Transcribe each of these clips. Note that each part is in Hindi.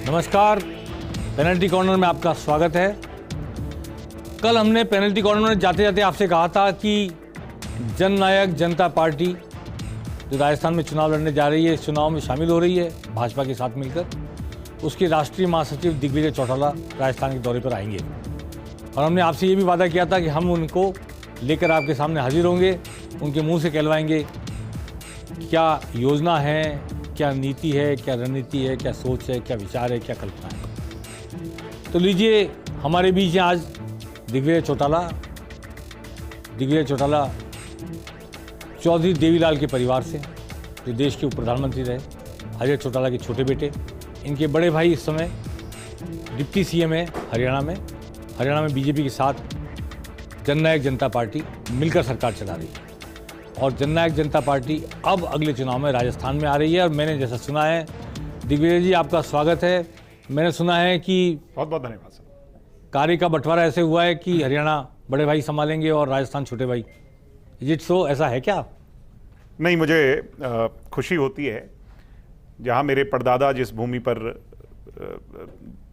नमस्कार, पेनल्टी कॉर्नर में आपका स्वागत है। कल हमने पेनल्टी कॉर्नर में जाते जाते आपसे कहा था कि जननायक जनता पार्टी जो राजस्थान में चुनाव लड़ने जा रही है, इस चुनाव में शामिल हो रही है भाजपा के साथ मिलकर। उसके राष्ट्रीय महासचिव दिग्विजय चौटाला राजस्थान के दौरे पर आएंगे और हमने आपसे ये भी वादा किया था कि हम उनको लेकर आपके सामने हाजिर होंगे, उनके मुंह से कहलवाएंगे क्या योजना है, क्या नीति है, क्या रणनीति है, क्या सोच है, क्या विचार है, क्या कल्पना है। तो लीजिए, हमारे बीच हैं आज दिग्विजय चौटाला चौधरी देवीलाल के परिवार से, जो देश के उप प्रधानमंत्री रहे, अजय चौटाला के छोटे बेटे। इनके बड़े भाई इस समय डिप्टी सीएम है हरियाणा में बीजेपी के साथ जननायक जनता पार्टी मिलकर सरकार चला रही है और जननायक जनता पार्टी अब अगले चुनाव में राजस्थान में आ रही है। और मैंने जैसा सुना है, दिग्विजय जी आपका स्वागत है। मैंने सुना है कि बहुत बहुत धन्यवाद सर। कार्य का बंटवारा ऐसे हुआ है कि हरियाणा बड़े भाई संभालेंगे और राजस्थान छोटे भाई। Is it so? ऐसा है क्या? नहीं, मुझे खुशी होती है जहाँ मेरे परदादा जिस भूमि पर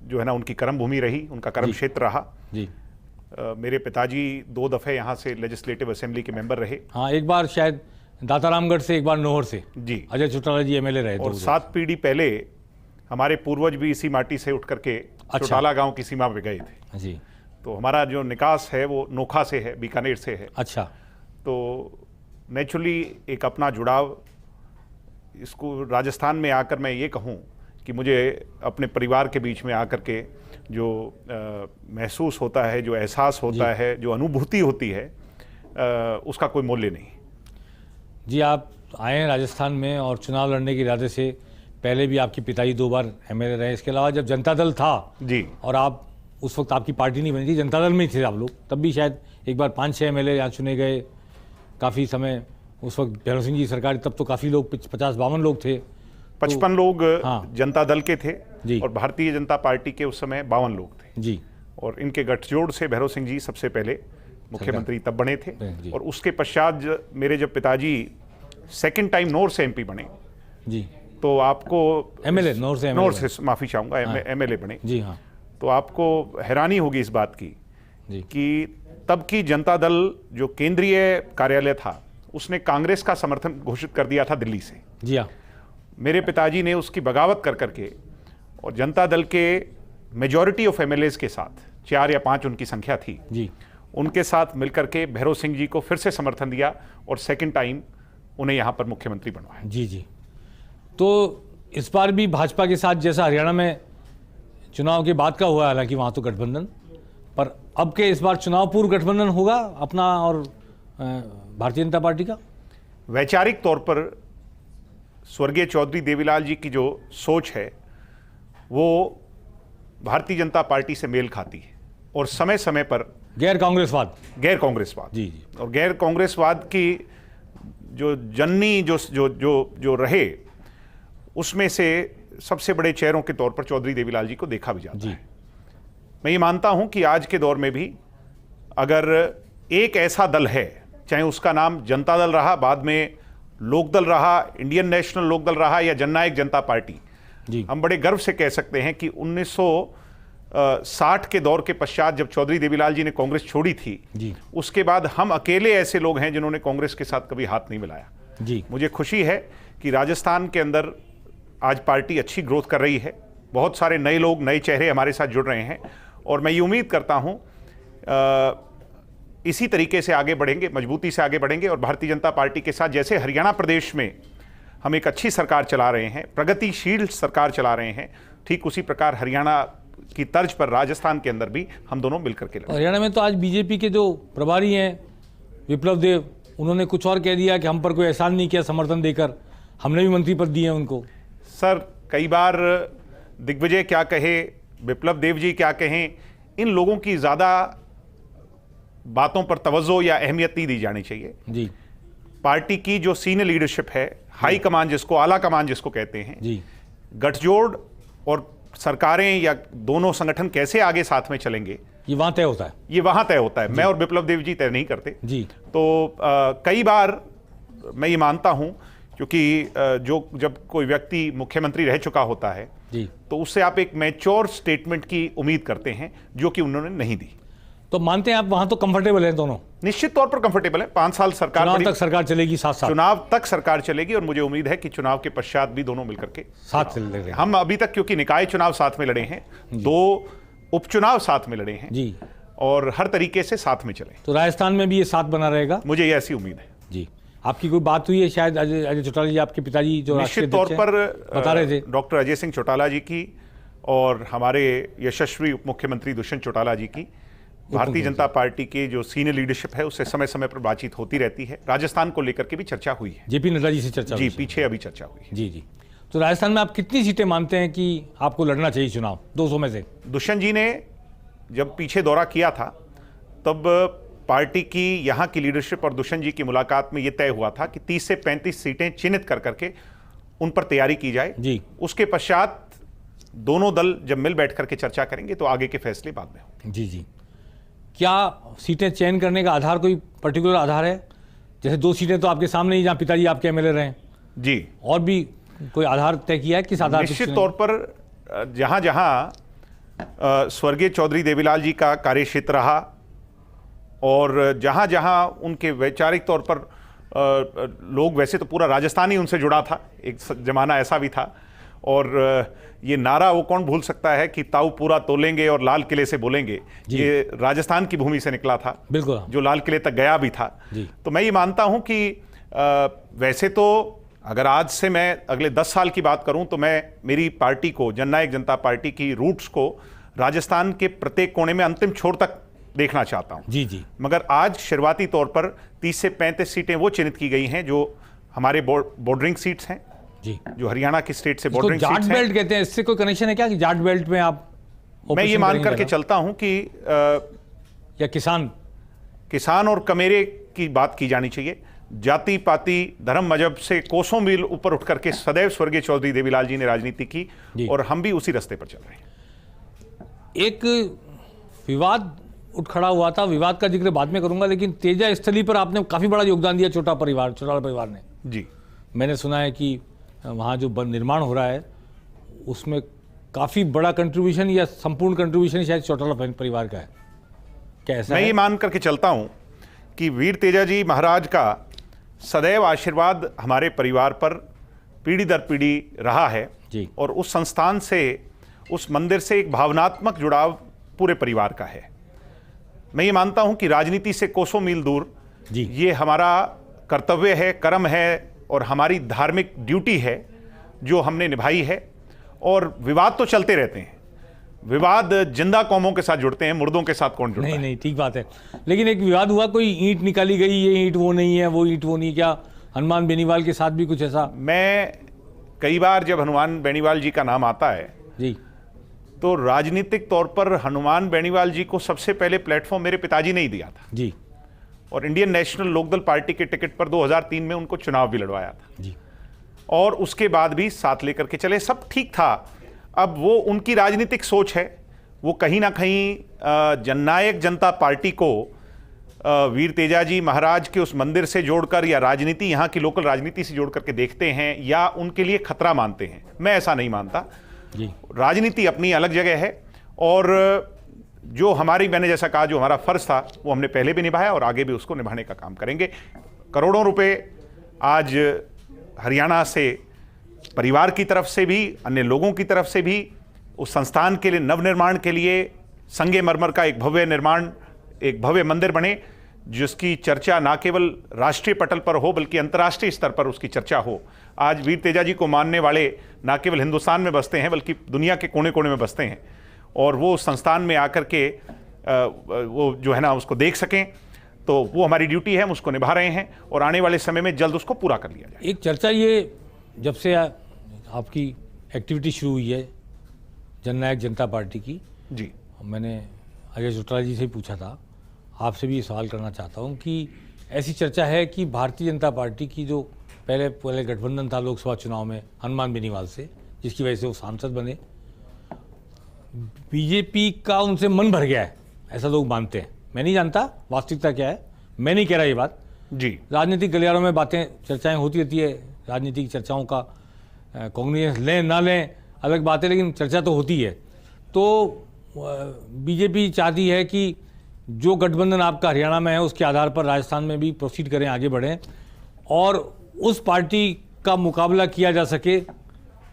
जो है ना उनकी कर्म भूमि रही, उनका कर्म क्षेत्र रहा जी। मेरे पिताजी 2 दफ़े यहाँ से लेजिस्लेटिव असेंबली के मेंबर रहे। हाँ, एक बार शायद दातारामगढ़ से, एक बार नोहर से जी। अजय चौटाला जी एमएलए रहे। और 7 पीढ़ी पहले हमारे पूर्वज भी इसी माटी से उठ करके चौटाला गांव की सीमा पे गए थे जी। तो हमारा जो निकास है वो नोखा से है, बीकानेर से है। अच्छा। तो नेचुरली एक अपना जुड़ाव, इसको राजस्थान में आकर मैं ये कहूँ कि मुझे अपने परिवार के बीच में आकर के जो महसूस होता है, जो एहसास होता है, जो अनुभूति होती है, उसका कोई मूल्य नहीं। जी, आप आए हैं राजस्थान में और चुनाव लड़ने के इरादे से। पहले भी आपके पिताजी 2 बार एमएलए रहे। इसके अलावा जब जनता दल था जी, और आप उस वक्त आपकी पार्टी नहीं बनी थी, जनता दल में ही थे आप लोग, तब भी शायद एक बार 5-6 एमएलए यहाँ चुने गए। काफ़ी समय उस वक्त भैरव सिंह जी सरकार, तब तो काफ़ी लोग, 50-52 लोग थे। 55 लोग हाँ। जनता दल के थे जी। और भारतीय जनता पार्टी के उस समय 52 लोग थे जी। और इनके गठजोड़ से भैरव सिंह जी सबसे पहले मुख्यमंत्री तब बने थे। जी। और उसके पश्चात मेरे जब पिताजी सेकंड टाइम नोर से एमपी बने जी। तो आपको एमएलए नोर से माफी चाहूंगा, एमएलए बने जी। हाँ तो आपको हैरानी होगी इस बात की जी कि तब की जनता दल जो केंद्रीय कार्यालय था उसने कांग्रेस का समर्थन घोषित कर दिया था दिल्ली से। जी। हाँ। मेरे पिताजी ने उसकी बगावत कर करके और जनता दल के मेजॉरिटी ऑफ एमएलएज के साथ, 4 या 5 उनकी संख्या थी जी, उनके साथ मिलकर के भैरव सिंह जी को फिर से समर्थन दिया और सेकंड टाइम उन्हें यहाँ पर मुख्यमंत्री बनवाया। जी जी। तो इस बार भी भाजपा के साथ, जैसा हरियाणा में चुनाव के बाद का हुआ, हालांकि वहाँ तो गठबंधन, पर अब के इस बार चुनाव पूर्व गठबंधन होगा अपना और भारतीय जनता पार्टी का? वैचारिक तौर पर स्वर्गीय चौधरी देवीलाल जी की जो सोच है वो भारतीय जनता पार्टी से मेल खाती है और समय समय पर गैर कांग्रेसवाद जी जी, और गैर कांग्रेसवाद की जो जननी जो रहे, उसमें से सबसे बड़े चेहरों के तौर पर चौधरी देवीलाल जी को देखा भी जाता है। मैं ये मानता हूं कि आज के दौर में भी अगर एक ऐसा दल है, चाहे उसका नाम जनता दल रहा, बाद में लोकदल रहा, इंडियन नेशनल लोकदल रहा या जननायक जनता पार्टी, हम बड़े गर्व से कह सकते हैं कि 1960 के दौर के पश्चात जब चौधरी देवीलाल जी ने कांग्रेस छोड़ी थी जी, उसके बाद हम अकेले ऐसे लोग हैं जिन्होंने कांग्रेस के साथ कभी हाथ नहीं मिलाया जी। मुझे खुशी है कि राजस्थान के अंदर आज पार्टी अच्छी ग्रोथ कर रही है। बहुत सारे नए लोग, नए चेहरे हमारे साथ जुड़ रहे हैं और मैं ये उम्मीद करता हूं इसी तरीके से आगे बढ़ेंगे, मजबूती से आगे बढ़ेंगे और भारतीय जनता पार्टी के साथ, जैसे हरियाणा प्रदेश में हम एक अच्छी सरकार चला रहे हैं, प्रगतिशील सरकार चला रहे हैं, ठीक उसी प्रकार हरियाणा की तर्ज पर राजस्थान के अंदर भी हम दोनों मिलकर के लड़ेंगे। हरियाणा में तो आज बीजेपी के जो प्रभारी हैं विप्लव देव, उन्होंने कुछ और कह दिया कि हम पर कोई एहसान नहीं किया समर्थन देकर, हमने भी मंत्री पद दिए हैं उनको। सर, कई बार दिग्विजय क्या कहे, विप्लव देव जी क्या कहें, इन लोगों की ज़्यादा बातों पर तवज्जो या अहमियत नहीं दी जानी चाहिए जी। पार्टी की जो सीनियर लीडरशिप है, हाई कमान जिसको, आला कमान जिसको कहते हैं जी, गठजोड़ और सरकारें या दोनों संगठन कैसे आगे साथ में चलेंगे, ये वहाँ तय होता है। ये वहाँ तय होता है। मैं और विप्लव देव जी तय नहीं करते जी। तो कई बार मैं ये मानता हूँ क्योंकि जब कोई व्यक्ति मुख्यमंत्री रह चुका होता है जी। तो उससे आप एक मैच्योर स्टेटमेंट की उम्मीद करते हैं, जो कि उन्होंने नहीं दी। तो मानते हैं आप वहां तो कंफर्टेबल हैं दोनों? निश्चित तौर पर कंफर्टेबल है। 5 साल सरकार चुनाव बड़ी- तक सरकार चलेगी साथ साथ? चुनाव तक सरकार चलेगी, और मुझे उम्मीद है कि चुनाव के पश्चात भी दोनों मिलकर के साथ चल रहे हैं। हम अभी तक क्योंकि निकाय चुनाव साथ में लड़े हैं, 2 उपचुनाव साथ में लड़े हैं जी। और हर तरीके से साथ में चले। तो राजस्थान में भी ये साथ बना रहेगा? मुझे ये ऐसी उम्मीद है। जी। आपकी कोई बात हुई है शायद अजय चौटाला जी, आपके पिताजी जो राष्ट्रीय निश्चित तौर अध्यक्ष हैं, पर बता रहे थे? डॉक्टर अजय सिंह चौटाला जी की और हमारे यशस्वी उप मुख्यमंत्री दुष्यंत चौटाला जी की भारतीय जनता पार्टी की जो सीनियर लीडरशिप है उससे समय समय पर बातचीत होती रहती है। राजस्थान को लेकर के भी चर्चा हुई है। जेपी नड्डा जी से चर्चा जी, हुई? पीछे अभी चर्चा हुई है। जी जी। तो राजस्थान में आप कितनी सीटें मानते हैं कि आपको लड़ना चाहिए चुनाव 200 में से? दुष्यंत जी ने जब पीछे दौरा किया था तब पार्टी की यहाँ की लीडरशिप और दुष्यंत जी की मुलाकात में यह तय हुआ था कि 30 से 35 सीटें चिन्हित कर करके उन पर तैयारी की जाए। जी। उसके पश्चात दोनों दल जब मिल बैठ करके चर्चा करेंगे तो आगे के फैसले बाद में होंगे। जी जी। क्या सीटें चयन करने का आधार कोई पर्टिकुलर आधार है? जैसे 2 सीटें तो आपके सामने ही, जहाँ पिताजी आपके एमएलए रहे हैं। जी, और भी कोई आधार तय किया है? किस आधार? निश्चित तौर पर जहां जहां स्वर्गीय चौधरी देवीलाल जी का कार्यक्षेत्र रहा और जहां जहां उनके वैचारिक तौर पर लोग, वैसे तो पूरा राजस्थान ही उनसे जुड़ा था, एक जमाना ऐसा भी था, और ये नारा वो कौन भूल सकता है कि ताऊ पूरा तोलेंगे और लाल किले से बोलेंगे, ये राजस्थान की भूमि से निकला था। बिल्कुल। जो लाल किले तक गया भी था। जी। तो मैं ये मानता हूं कि वैसे तो अगर आज से मैं अगले 10 साल की बात करूं तो मैं मेरी पार्टी को, जननायक जनता पार्टी की रूट्स को राजस्थान के प्रत्येक कोने में अंतिम छोर तक देखना चाहता हूं। जी जी। मगर आज शुरुआती तौर पर 30 से 35 सीटें वो चिन्हित की गई हैं जो हमारे बॉर्डरिंग सीट्स हैं, जी। जो हरियाणा की स्टेट से इसको बॉर्डरिंग जाट सीट्स हैं। बेल्ट कहते हैं, इससे कोई कनेक्शन है क्या कि जाट बेल्ट में आप मैं ये ऑपरेशन मान करेंगे करके ना? चलता हूं कि या किसान और कमेरे की बात की जानी चाहिए। जाति पाति धर्म मजहब से कोसों मील ऊपर उठ करके सदैव स्वर्गीय चौधरी देवीलाल जी ने राजनीति की और हम भी उसी रास्ते पर चल रहे हैं। एक विवाद उठ खड़ा हुआ था, विवाद का जिक्र बाद में करूंगा, लेकिन तेजा स्थली पर आपने काफी बड़ा योगदान दिया चौटाला परिवार ने। जी, मैंने सुना है कि वहाँ जो निर्माण हो रहा है उसमें काफी बड़ा कंट्रीब्यूशन या संपूर्ण कंट्रीब्यूशन शायद चौटाला परिवार का है। क्या ऐसा मैं है? ये मान करके चलता हूं कि वीर तेजाजी महाराज का सदैव आशीर्वाद हमारे परिवार पर पीढ़ी दर पीढ़ी रहा है जी। और उस संस्थान से, उस मंदिर से एक भावनात्मक जुड़ाव पूरे परिवार का है। मैं ये मानता हूं कि राजनीति से कोसों मील दूर जी। ये हमारा कर्तव्य है, कर्म है और हमारी धार्मिक ड्यूटी है जो हमने निभाई है। और विवाद तो चलते रहते हैं, विवाद जिंदा कौमों के साथ जुड़ते हैं, मुर्दों के साथ कौन जुड़ता है? नहीं, ठीक बात है। लेकिन एक विवाद हुआ, कोई ईंट निकाली गई, ये ईंट वो नहीं है, वो ईंट वो नहीं। क्या हनुमान बेनीवाल के साथ भी कुछ ऐसा? मैं कई बार जब हनुमान बेनीवाल जी का नाम आता है जी। तो राजनीतिक तौर पर हनुमान बेनीवाल जी को सबसे पहले प्लेटफॉर्म मेरे पिताजी ने ही दिया था जी। और इंडियन नेशनल लोकदल पार्टी के टिकट पर 2003 में उनको चुनाव भी लड़वाया था जी। और उसके बाद भी साथ लेकर के चले, सब ठीक था। अब वो उनकी राजनीतिक सोच है, वो कहीं ना कहीं जननायक जनता पार्टी को वीर तेजाजी महाराज के उस मंदिर से जोड़कर या राजनीति, यहाँ की लोकल राजनीति से जोड़ करके देखते हैं या उनके लिए खतरा मानते हैं। मैं ऐसा नहीं मानता जी। राजनीति अपनी अलग जगह है और जो हमारी, मैंने जैसा कहा, जो हमारा फर्ज था वो हमने पहले भी निभाया और आगे भी उसको निभाने का काम करेंगे। करोड़ों रुपए आज हरियाणा से परिवार की तरफ से भी, अन्य लोगों की तरफ से भी उस संस्थान के लिए, नवनिर्माण के लिए, संगमरमर का एक भव्य निर्माण, एक भव्य मंदिर बने जिसकी चर्चा ना केवल राष्ट्रीय पटल पर हो बल्कि अंतर्राष्ट्रीय स्तर पर उसकी चर्चा हो। आज वीर तेजाजी को मानने वाले ना केवल हिंदुस्तान में बसते हैं बल्कि दुनिया के कोने कोने में बसते हैं और वो उस संस्थान में आकर के वो जो है ना उसको देख सकें, तो वो हमारी ड्यूटी है, हम उसको निभा रहे हैं और आने वाले समय में जल्द उसको पूरा कर लिया जाए। एक चर्चा ये, जब से आपकी एक्टिविटी शुरू हुई है जननायक जनता पार्टी की, जी, मैंने अजय चौटाला जी से पूछा था, आपसे भी ये सवाल करना चाहता हूँ कि ऐसी चर्चा है कि भारतीय जनता पार्टी की जो पहले गठबंधन था लोकसभा चुनाव में हनुमान बेनीवाल से, जिसकी वजह से वो सांसद बने, बीजेपी का उनसे मन भर गया है, ऐसा लोग मानते हैं। मैं नहीं जानता वास्तविकता क्या है, मैं नहीं कह रहा ये बात। जी, राजनीतिक गलियारों में बातें, चर्चाएं होती रहती है, राजनीतिक चर्चाओं का कांग्रेस लें ना लें, अलग बात है, लेकिन चर्चा तो होती है। तो बीजेपी चाहती है कि जो गठबंधन आपका हरियाणा में है उसके आधार पर राजस्थान में भी प्रोसीड करें, आगे बढ़ें और उस पार्टी का मुकाबला किया जा सके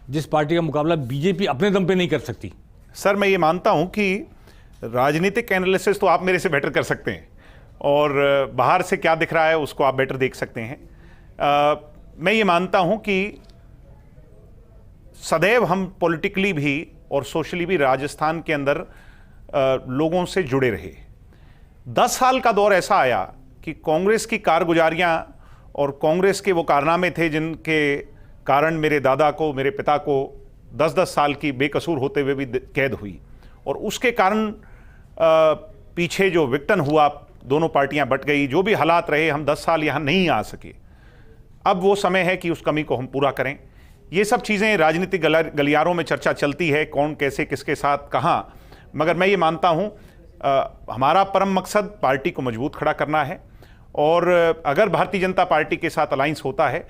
जिस पार्टी का मुकाबला बीजेपी अपने दम पे नहीं कर सकती। सर, मैं ये मानता हूं कि राजनीतिक एनालिसिस तो आप मेरे से बेटर कर सकते हैं और बाहर से क्या दिख रहा है उसको आप बेटर देख सकते हैं। मैं ये मानता हूं कि सदैव हम पॉलिटिकली भी और सोशली भी राजस्थान के अंदर लोगों से जुड़े रहे। 10 साल का दौर ऐसा आया कि कांग्रेस की कारगुजारियां और कांग्रेस के वो कारनामे थे जिनके कारण मेरे दादा को, मेरे पिता को 10-10 साल की बेकसूर होते हुए भी कैद हुई और उसके कारण पीछे जो विघटन हुआ, दोनों पार्टियां बट गई, जो भी हालात रहे, हम 10 साल यहां नहीं आ सके। अब वो समय है कि उस कमी को हम पूरा करें। ये सब चीज़ें राजनीतिक गलियारों में चर्चा चलती है, कौन कैसे किसके साथ कहाँ, मगर मैं ये मानता हूँ हमारा परम मकसद पार्टी को मजबूत खड़ा करना है और अगर भारतीय जनता पार्टी के साथ अलायंस होता है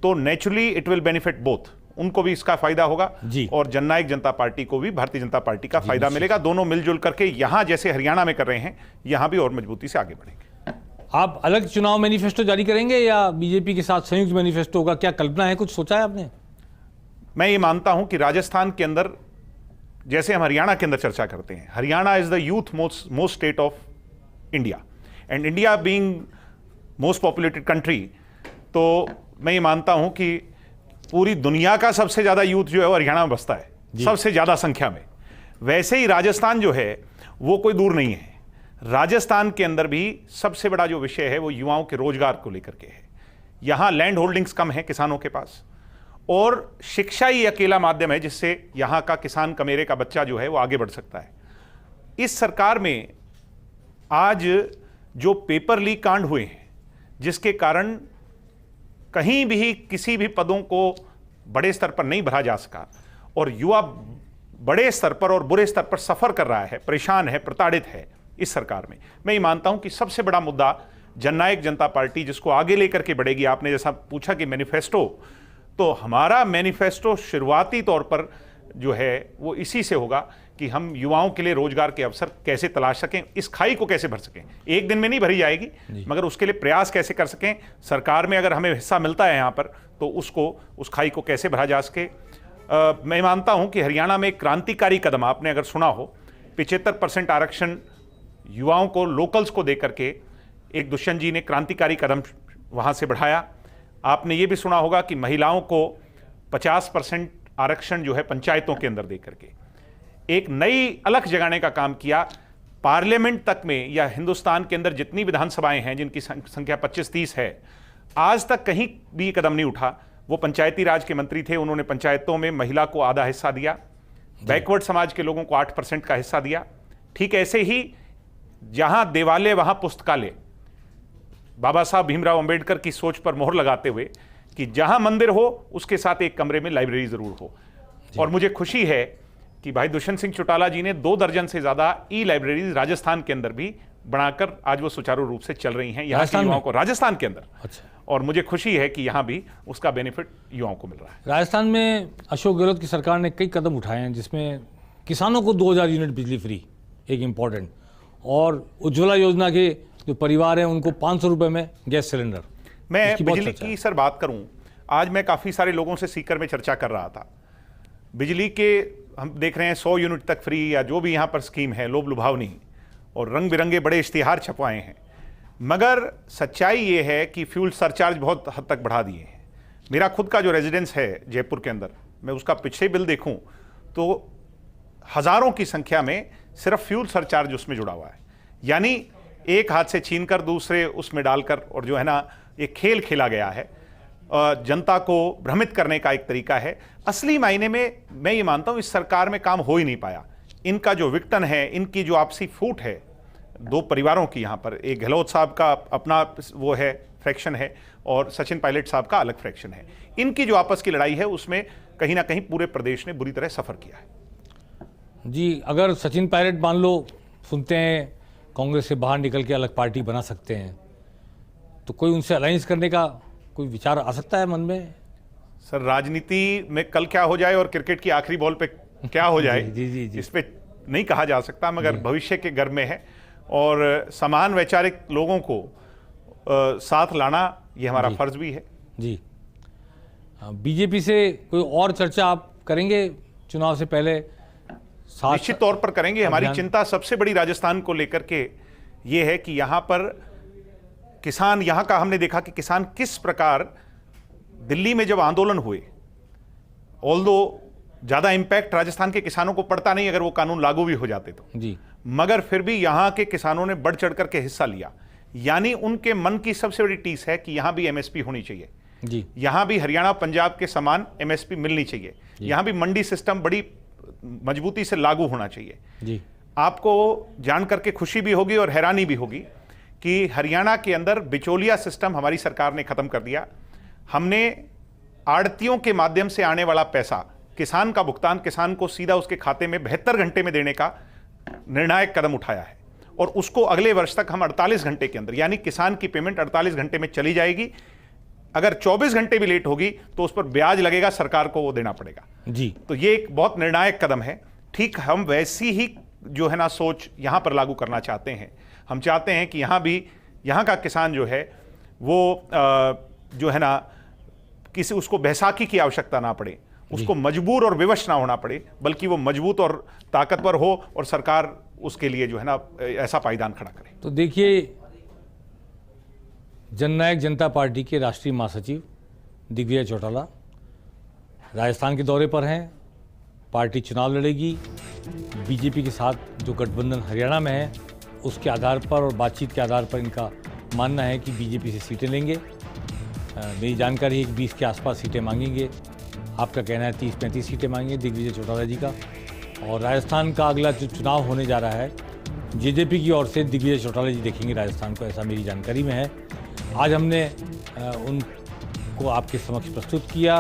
तो naturally it will benefit both, उनको भी इसका फायदा होगा और जननायक जनता पार्टी को भी भारतीय जनता पार्टी का फायदा मिलेगा। दोनों मिलजुल करके यहां जैसे हरियाणा में कर रहे हैं यहां भी और मजबूती से आगे बढ़ेंगे। आप अलग चुनाव मैनिफेस्टो जारी करेंगे या बीजेपी के साथ संयुक्त मैनिफेस्टो होगा? क्या कल्पना है, कुछ सोचा है आपने? मैं ये मानता हूं कि राजस्थान के अंदर जैसे हम हरियाणा के अंदर चर्चा करते हैं, Haryana is the youth most state of India and India being most populated country, तो मैं ये मानता हूं कि पूरी दुनिया का सबसे ज्यादा यूथ जो है वो हरियाणा में बसता है, सबसे ज्यादा संख्या में। वैसे ही राजस्थान जो है वो कोई दूर नहीं है। राजस्थान के अंदर भी सबसे बड़ा जो विषय है वो युवाओं के रोजगार को लेकर के है। यहां लैंड होल्डिंग्स कम है किसानों के पास और शिक्षा ही अकेला माध्यम है जिससे यहां का किसान कमेरे का बच्चा जो है वो आगे बढ़ सकता है। इस सरकार में आज जो पेपर लीक कांड हुए हैं जिसके कारण कहीं भी किसी भी पदों को बड़े स्तर पर नहीं भरा जा सका और युवा बड़े स्तर पर और बुरे स्तर पर सफर कर रहा है, परेशान है, प्रताड़ित है इस सरकार में। मैं ये मानता हूं कि सबसे बड़ा मुद्दा जननायक जनता पार्टी जिसको आगे लेकर के बढ़ेगी। आपने जैसा पूछा कि मैनिफेस्टो, तो हमारा मैनिफेस्टो शुरुआती तौर पर जो है वो इसी से होगा कि हम युवाओं के लिए रोजगार के अवसर कैसे तलाश सकें, इस खाई को कैसे भर सकें। एक दिन में नहीं भरी जाएगी मगर उसके लिए प्रयास कैसे कर सकें। सरकार में अगर हमें हिस्सा मिलता है यहाँ पर तो उसको, उस खाई को कैसे भरा जा सके। मैं मानता हूँ कि हरियाणा में एक क्रांतिकारी कदम आपने अगर सुना हो, 75% आरक्षण युवाओं को, लोकल्स को देकर के एक दुष्यंत जी ने क्रांतिकारी कदम वहाँ से बढ़ाया। आपने ये भी सुना होगा कि महिलाओं को 50% आरक्षण जो है पंचायतों के अंदर दे करके एक नई अलख जगाने का काम किया। पार्लियामेंट तक में या हिंदुस्तान के अंदर जितनी विधानसभाएं हैं जिनकी संख्या 25-30 है, आज तक कहीं भी कदम नहीं उठा। वो पंचायती राज के मंत्री थे, उन्होंने पंचायतों में महिला को आधा हिस्सा दिया, बैकवर्ड समाज के लोगों को 8% का हिस्सा दिया। ठीक ऐसे ही जहां देवालय वहां पुस्तकालय, बाबा साहब भीमराव अंबेडकर की सोच पर मोहर लगाते हुए कि जहां मंदिर हो उसके साथ एक कमरे में लाइब्रेरी जरूर हो। और मुझे खुशी है कि भाई दुष्यंत सिंह चौटाला जी ने 2 दर्जन से ज्यादा ई लाइब्रेरीज राजस्थान के अंदर भी बनाकर आज वो सुचारू रूप से चल रही हैं यहाँ के युवाओं को, राजस्थान के अंदर। अच्छा। और मुझे खुशी है कि यहाँ भी उसका बेनिफिट युवाओं को मिल रहा है। राजस्थान में अशोक गहलोत की सरकार ने कई कदम उठाए हैं जिसमें किसानों को 2000 यूनिट बिजली फ्री, एक इम्पॉर्टेंट, और उज्ज्वला योजना के जो परिवार हैं उनको 500 रुपये में गैस सिलेंडर। मैं बिजली की सर बात करूं, आज मैं काफ़ी सारे लोगों से सीकर में चर्चा कर रहा था। बिजली के हम देख रहे हैं 100 यूनिट तक फ्री या जो भी यहाँ पर स्कीम है, लोभ लुभावनी, और रंग बिरंगे बड़े इश्तिहार छपवाए हैं, मगर सच्चाई ये है कि फ्यूल सरचार्ज बहुत हद तक बढ़ा दिए हैं। मेरा खुद का जो रेजिडेंस है जयपुर के अंदर, मैं उसका पिछले बिल देखूं तो हज़ारों की संख्या में सिर्फ फ्यूल सरचार्ज उसमें जुड़ा हुआ है। यानी एक हाथ से छीन कर दूसरे उसमें डालकर, और जो है ना एक खेल खेला गया है, जनता को भ्रमित करने का एक तरीका है। असली मायने में मैं ये मानता हूँ इस सरकार में काम हो ही नहीं पाया। इनका जो विघटन है, इनकी जो आपसी फूट है दो परिवारों की, यहाँ पर एक गहलोत साहब का अपना वो है फ्रैक्शन है और सचिन पायलट साहब का अलग फ्रैक्शन है। इनकी जो आपस की लड़ाई है उसमें कहीं ना कहीं पूरे प्रदेश ने बुरी तरह सफ़र किया है। जी, अगर सचिन पायलट मान लो सुनते हैं कांग्रेस से बाहर निकल के अलग पार्टी बना सकते हैं, तो कोई उनसे अलायंस करने का कोई विचार आ सकता है मन में? सर, राजनीति में कल क्या हो जाए और क्रिकेट की आखिरी बॉल पे क्या हो जाए जी। इस पे नहीं कहा जा सकता, मगर भविष्य के गर्भ में है और समान वैचारिक लोगों को साथ लाना ये हमारा फर्ज भी है। जी, बीजेपी से कोई और चर्चा आप करेंगे चुनाव से पहले? निश्चित तौर पर करेंगे। हमारी चिंता सबसे बड़ी राजस्थान को लेकर के ये है कि यहां पर किसान, यहां का हमने देखा कि किसान किस प्रकार दिल्ली में जब आंदोलन हुए, ऑल्दो ज्यादा इंपैक्ट राजस्थान के किसानों को पड़ता नहीं अगर वो कानून लागू भी हो जाते तो जी, मगर फिर भी यहां के किसानों ने बढ़ चढ़ करके हिस्सा लिया। यानी उनके मन की सबसे बड़ी टीस है कि यहां भी एमएसपी होनी चाहिए जी, यहां भी हरियाणा पंजाब के समान एमएसपी मिलनी चाहिए, यहां भी मंडी सिस्टम बड़ी मजबूती से लागू होना चाहिए जी। आपको जान करके खुशी भी होगी और हैरानी भी होगी कि हरियाणा के अंदर बिचौलिया सिस्टम हमारी सरकार ने खत्म कर दिया। हमने आड़तियों के माध्यम से आने वाला पैसा, किसान का भुगतान किसान को सीधा उसके खाते में 72 घंटे में देने का निर्णायक कदम उठाया है और उसको अगले वर्ष तक हम 48 घंटे के अंदर, यानी किसान की पेमेंट 48 घंटे में चली जाएगी। अगर 24 घंटे भी लेट होगी तो उस पर ब्याज लगेगा, सरकार को वो देना पड़ेगा जी। तो ये एक बहुत निर्णायक कदम है। ठीक हम वैसी ही जो है ना सोच यहां पर लागू करना चाहते हैं। हम चाहते हैं कि यहां भी, यहां का किसान जो है वो जो है ना किसी उसको बैसाखी की आवश्यकता ना पड़े, उसको मजबूर और विवश ना होना पड़े, बल्कि वो मजबूत और ताकतवर हो और सरकार उसके लिए जो है ना ऐसा पायदान खड़ा करे। तो देखिए, जननायक जनता पार्टी के राष्ट्रीय महासचिव दिग्विजय चौटाला राजस्थान के दौरे पर हैं। पार्टी चुनाव लड़ेगी। बीजेपी के साथ जो गठबंधन हरियाणा में है उसके आधार पर और बातचीत के आधार पर इनका मानना है कि बीजेपी से सीटें लेंगे। मेरी जानकारी है कि 20 के आसपास सीटें मांगेंगे। आपका कहना है 30-35 सीटें मांगेंगे दिग्विजय चौटाला जी का। और राजस्थान का अगला जो चुनाव होने जा रहा है, जेजेपी की ओर से दिग्विजय चौटाला जी देखेंगे राजस्थान को, ऐसा मेरी जानकारी में है। आज हमने उनको आपके समक्ष प्रस्तुत किया।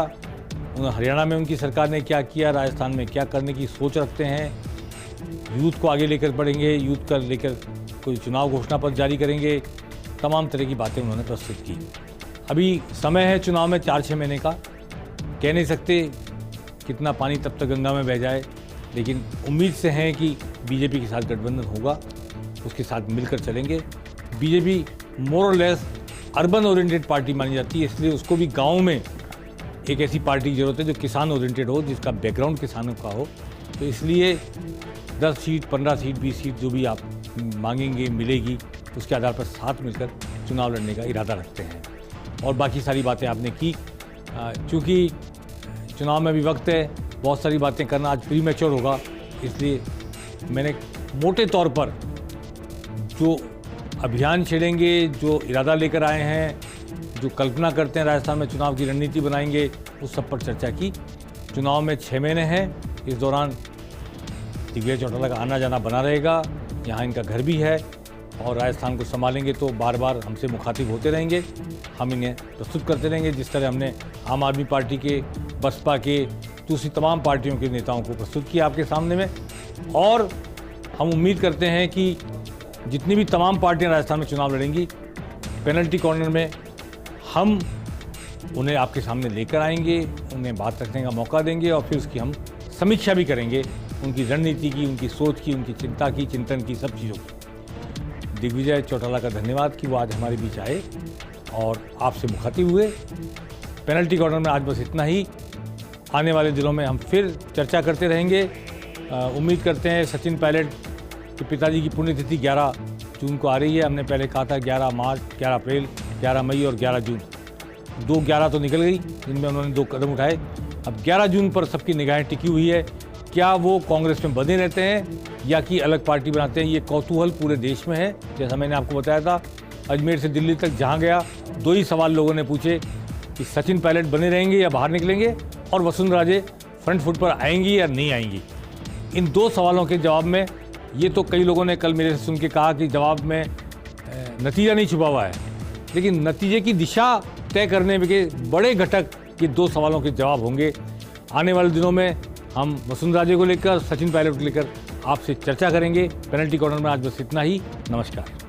हरियाणा में उनकी सरकार ने क्या किया, राजस्थान में क्या करने की सोच रखते हैं, यूथ को आगे लेकर बढ़ेंगे, यूथ का लेकर कोई चुनाव घोषणा पत्र जारी करेंगे, तमाम तरह की बातें उन्होंने प्रस्तुत की। अभी समय है चुनाव में 4-6 महीने का, कह नहीं सकते कितना पानी तब तक गंगा में बह जाए, लेकिन उम्मीद से हैं कि बीजेपी के साथ गठबंधन होगा, उसके साथ मिलकर चलेंगे। बीजेपी मोर और लेस अर्बन ओरिएंटेड पार्टी मानी जाती है, इसलिए उसको भी गाँव में एक ऐसी पार्टी की जरूरत है जो किसान ओरिएंटेड हो, जिसका बैकग्राउंड किसानों का हो। तो इसलिए 10 सीट, 15 सीट, 20 सीट जो भी आप मांगेंगे मिलेगी, उसके आधार पर साथ मिलकर चुनाव लड़ने का इरादा रखते हैं। और बाकी सारी बातें आपने की। चूँकि चुनाव में भी वक्त है, बहुत सारी बातें करना आज प्रीमैच्योर होगा, इसलिए मैंने मोटे तौर पर जो अभियान छेड़ेंगे, जो इरादा लेकर आए हैं, जो कल्पना करते हैं राजस्थान में चुनाव की रणनीति बनाएंगे, उस सब पर चर्चा की। चुनाव में 6 महीने हैं, इस दौरान दिग्विजय चौटाला का आना जाना बना रहेगा। यहाँ इनका घर भी है और राजस्थान को संभालेंगे तो बार बार हमसे मुखातिब होते रहेंगे। हम इन्हें प्रस्तुत करते रहेंगे जिस तरह हमने आम आदमी पार्टी के, बसपा के, दूसरी तमाम पार्टियों के नेताओं को प्रस्तुत किया आपके सामने में। और हम उम्मीद करते हैं कि जितनी भी तमाम पार्टियां राजस्थान में चुनाव लड़ेंगी, पेनल्टी कॉर्नर में हम उन्हें आपके सामने लेकर आएंगे, उन्हें बात रखने का मौका देंगे और फिर उसकी हम समीक्षा भी करेंगे, उनकी रणनीति की, उनकी सोच की, उनकी चिंता की, चिंतन की, सब चीज़ों की। दिग्विजय चौटाला का धन्यवाद कि वो आज हमारे बीच आए और आपसे मुखातिब हुए। पेनल्टी कॉर्नर में आज बस इतना ही। आने वाले दिनों में हम फिर चर्चा करते रहेंगे। उम्मीद करते हैं सचिन पायलट के पिताजी की पुण्यतिथि 11 जून को आ रही है। हमने पहले कहा था 11 मार्च, 11 अप्रैल, 11 मई और 11 जून। 2/11 तो निकल गई, जिनमें उन्होंने 2 कदम उठाए। अब 11 जून पर सबकी निगाहें टिकी हुई है। क्या वो कांग्रेस में बने रहते हैं या कि अलग पार्टी बनाते हैं, ये कौतूहल पूरे देश में है। जैसा मैंने आपको बताया था, अजमेर से दिल्ली तक जहाँ गया 2 ही सवाल लोगों ने पूछे कि सचिन पायलट बने रहेंगे या बाहर निकलेंगे, और वसुंधरा राजे फ्रंट फुट पर आएंगी या नहीं आएंगी। इन 2 सवालों के जवाब में ये तो कई लोगों ने कल मेरे से सुन के कहा कि जवाब में नतीजा नहीं छुपा हुआ है, लेकिन नतीजे की दिशा तय करने के बड़े घटक ये 2 सवालों के जवाब होंगे। आने वाले दिनों में हम वसुंधरा राजे को लेकर, सचिन पायलट को लेकर आपसे चर्चा करेंगे। पेनल्टी कॉर्नर में आज बस इतना ही। नमस्कार।